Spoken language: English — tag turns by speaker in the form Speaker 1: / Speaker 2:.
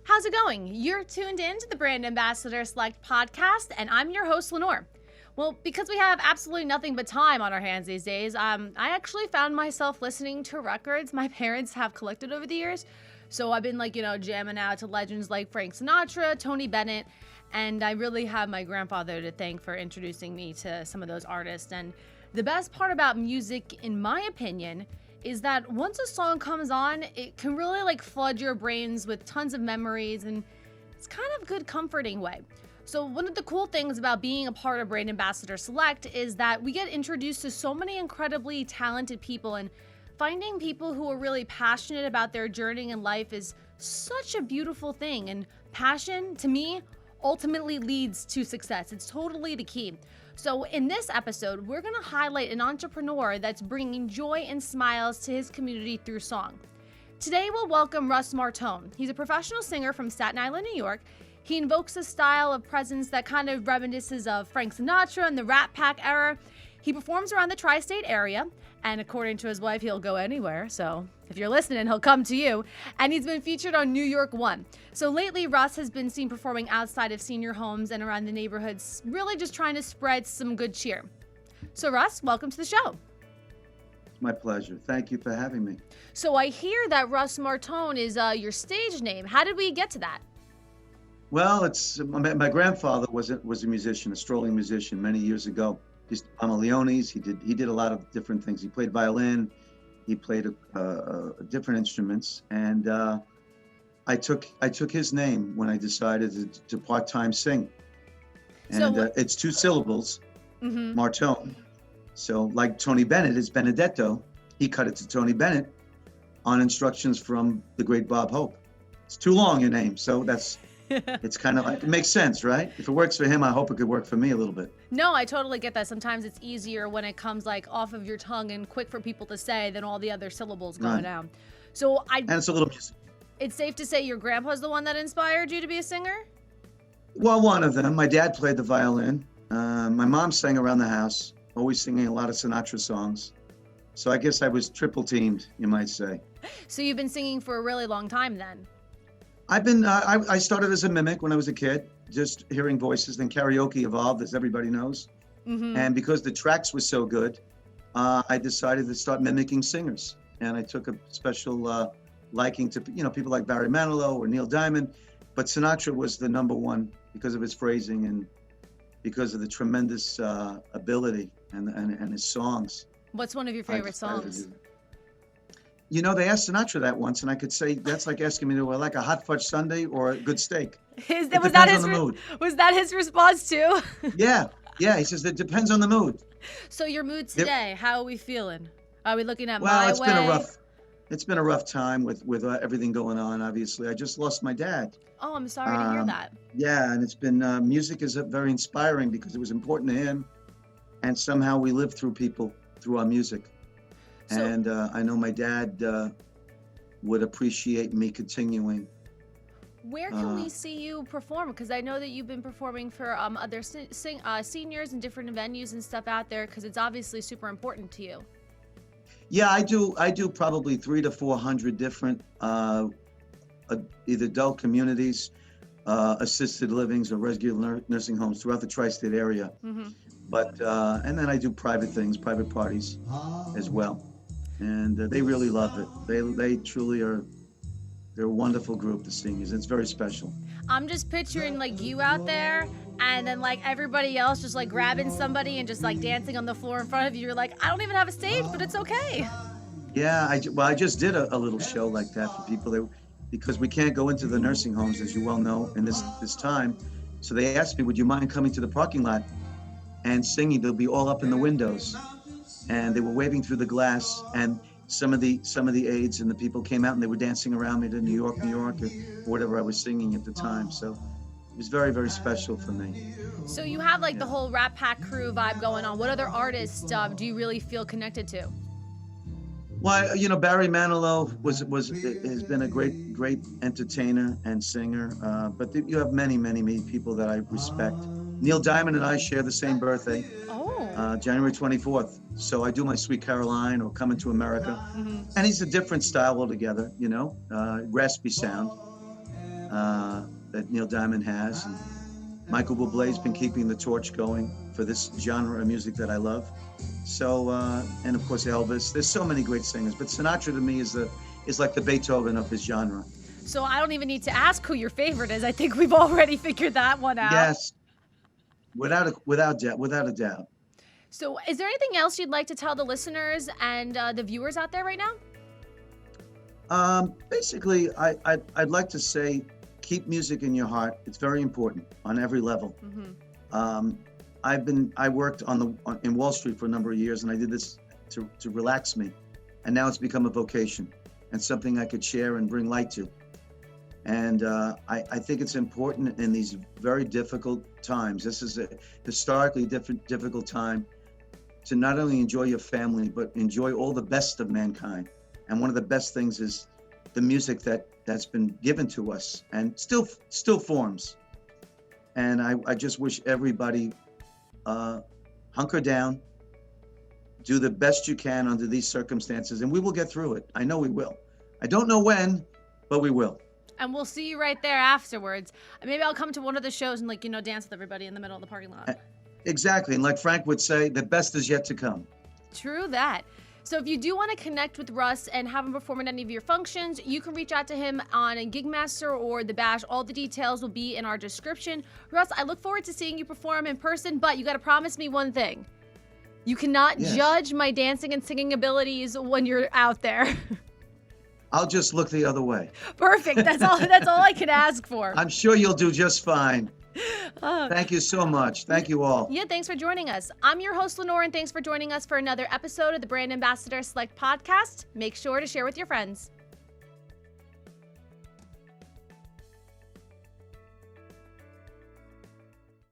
Speaker 1: How's it going? You're tuned in to the Brand Ambassador Select podcast, and I'm your host, Lenore. Well, because we have absolutely nothing but time on our hands these days, I actually found myself listening to records my parents have collected over the years. So I've been jamming out to legends like Frank Sinatra, Tony Bennett, and I really have my grandfather to thank for introducing me to some of those artists. And the best part about music, in my opinion, is that once a song comes on, it can really flood your brains with tons of memories, and it's kind of a good comforting way. So one of the cool things about being a part of Brand Ambassador Select is that we get introduced to so many incredibly talented people, and finding people who are really passionate about their journey in life is such a beautiful thing. And passion, to me, ultimately leads to success. It's totally the key. So in this episode, we're going to highlight an entrepreneur that's bringing joy and smiles to his community through song. Today, we'll welcome Russ Martone. He's a professional singer from Staten Island, New York. He invokes a style of presence that kind of reminisces of Frank Sinatra and the Rat Pack era. He performs around the tri-state area, and according to his wife, he'll go anywhere. So if you're listening, he'll come to you. And he's been featured on New York One. So lately, Russ has been seen performing outside of senior homes and around the neighborhoods, really just trying to spread some good cheer. So Russ, welcome to the show.
Speaker 2: It's my pleasure. Thank you for having me.
Speaker 1: So I hear that Russ Martone is your stage name. How did we get to that?
Speaker 2: Well, it's my grandfather was a musician, a strolling musician many years ago. He's Mama Leone's. He did a lot of different things. He played violin. He played different instruments, and I took his name when I decided to part-time sing. And it's two syllables, Martone. So like Tony Bennett is Benedetto. He cut it to Tony Bennett on instructions from the great Bob Hope. It's too long, your name, so that's. It's kind of like, it makes sense, right? If it works for him, I hope it could work for me a little bit.
Speaker 1: No, I totally get that. Sometimes it's easier when it comes off of your tongue and quick for people to say than all the other syllables going down. So
Speaker 2: and it's a little music.
Speaker 1: It's safe to say your grandpa's the one that inspired you to be a singer?
Speaker 2: Well, one of them. My dad played the violin. My mom sang around the house, always singing a lot of Sinatra songs. So I guess I was triple teamed, you might say.
Speaker 1: So you've been singing for a really long time then?
Speaker 2: I've been, I started as a mimic when I was a kid, just hearing voices. Then karaoke evolved, as everybody knows. And because the tracks were so good, I decided to start mimicking singers. And I took a special liking to, people like Barry Manilow or Neil Diamond. But Sinatra was the number one because of his phrasing and because of the tremendous ability and his songs.
Speaker 1: What's one of your favorite songs?
Speaker 2: They asked Sinatra that once, and I could say that's like asking me to like a hot fudge sundae or a good steak.
Speaker 1: Was that his response too?
Speaker 2: Yeah. He says it depends on the mood.
Speaker 1: So your mood today, how are we feeling? Are we looking at
Speaker 2: well,
Speaker 1: my
Speaker 2: it's
Speaker 1: way?
Speaker 2: It's been a rough time with everything going on. Obviously, I just lost my dad.
Speaker 1: Oh, I'm sorry to hear that.
Speaker 2: Yeah, and it's been music is very inspiring because it was important to him, and somehow we live through people through our music. So, and I know my dad would appreciate me continuing.
Speaker 1: Where can we see you perform? Because I know that you've been performing for other seniors and different venues and stuff out there, because it's obviously super important to you.
Speaker 2: Yeah, I do probably 300 to 400 different either adult communities, assisted livings, or regular nursing homes throughout the tri-state area. But and then I do private things, private parties as well. And they really love it. They truly are. They're a wonderful group, the singers. It's very special.
Speaker 1: I'm just picturing you out there, and then everybody else just grabbing somebody and just dancing on the floor in front of you. You're like, I don't even have a stage, but it's okay.
Speaker 2: Yeah, I just did a little show like that for people because we can't go into the nursing homes, as you well know, in this time. So they asked me, would you mind coming to the parking lot and singing? They'll be all up in the windows. And they were waving through the glass, and some of the aides and the people came out and they were dancing around me to New York, or whatever I was singing at the time. So it was very, very special for me.
Speaker 1: So you have the whole Rat Pack crew vibe going on. What other artists do you really feel connected to?
Speaker 2: Well, Barry Manilow has been a great entertainer and singer. But you have many people that I respect. Neil Diamond and I share the same birthday. January 24th. So I do my Sweet Caroline or Coming to America. And he's a different style altogether, raspy sound. that Neil Diamond has. And Michael Bublé's been keeping the torch going for this genre of music that I love. So, and of course Elvis. There's so many great singers, but Sinatra to me is like the Beethoven of his genre.
Speaker 1: So I don't even need to ask who your favorite is. I think we've already figured that one out.
Speaker 2: Yes, without a doubt.
Speaker 1: So is there anything else you'd like to tell the listeners and the viewers out there right now?
Speaker 2: Basically, I'd like to say, keep music in your heart. It's very important on every level.
Speaker 1: Mm-hmm.
Speaker 2: I worked in Wall Street for a number of years, and I did this to relax me, and now it's become a vocation and something I could share and bring light to. And I think it's important in these very difficult times. This is a historically difficult time to not only enjoy your family, but enjoy all the best of mankind. And one of the best things is the music that's been given to us and still forms. And I just wish everybody hunker down, do the best you can under these circumstances, and we will get through it. I know we will. I don't know when, but we will.
Speaker 1: And we'll see you right there afterwards. Maybe I'll come to one of the shows and dance with everybody in the middle of the parking lot.
Speaker 2: Exactly. And like Frank would say, the best is yet to come.
Speaker 1: True that. So if you do want to connect with Russ and have him perform at any of your functions, you can reach out to him on a Gigmaster or the Bash. All the details will be in our description. Russ, I look forward to seeing you perform in person, but you got to promise me one thing. You cannot judge my dancing and singing abilities when you're out there.
Speaker 2: I'll just look the other way.
Speaker 1: Perfect. That's all I can ask for.
Speaker 2: I'm sure you'll do just fine. Thank you so much. Thank you all.
Speaker 1: Yeah, thanks for joining us. I'm your host, Lenore, and thanks for joining us for another episode of the Brand Ambassador Select Podcast. Make sure to share with your friends.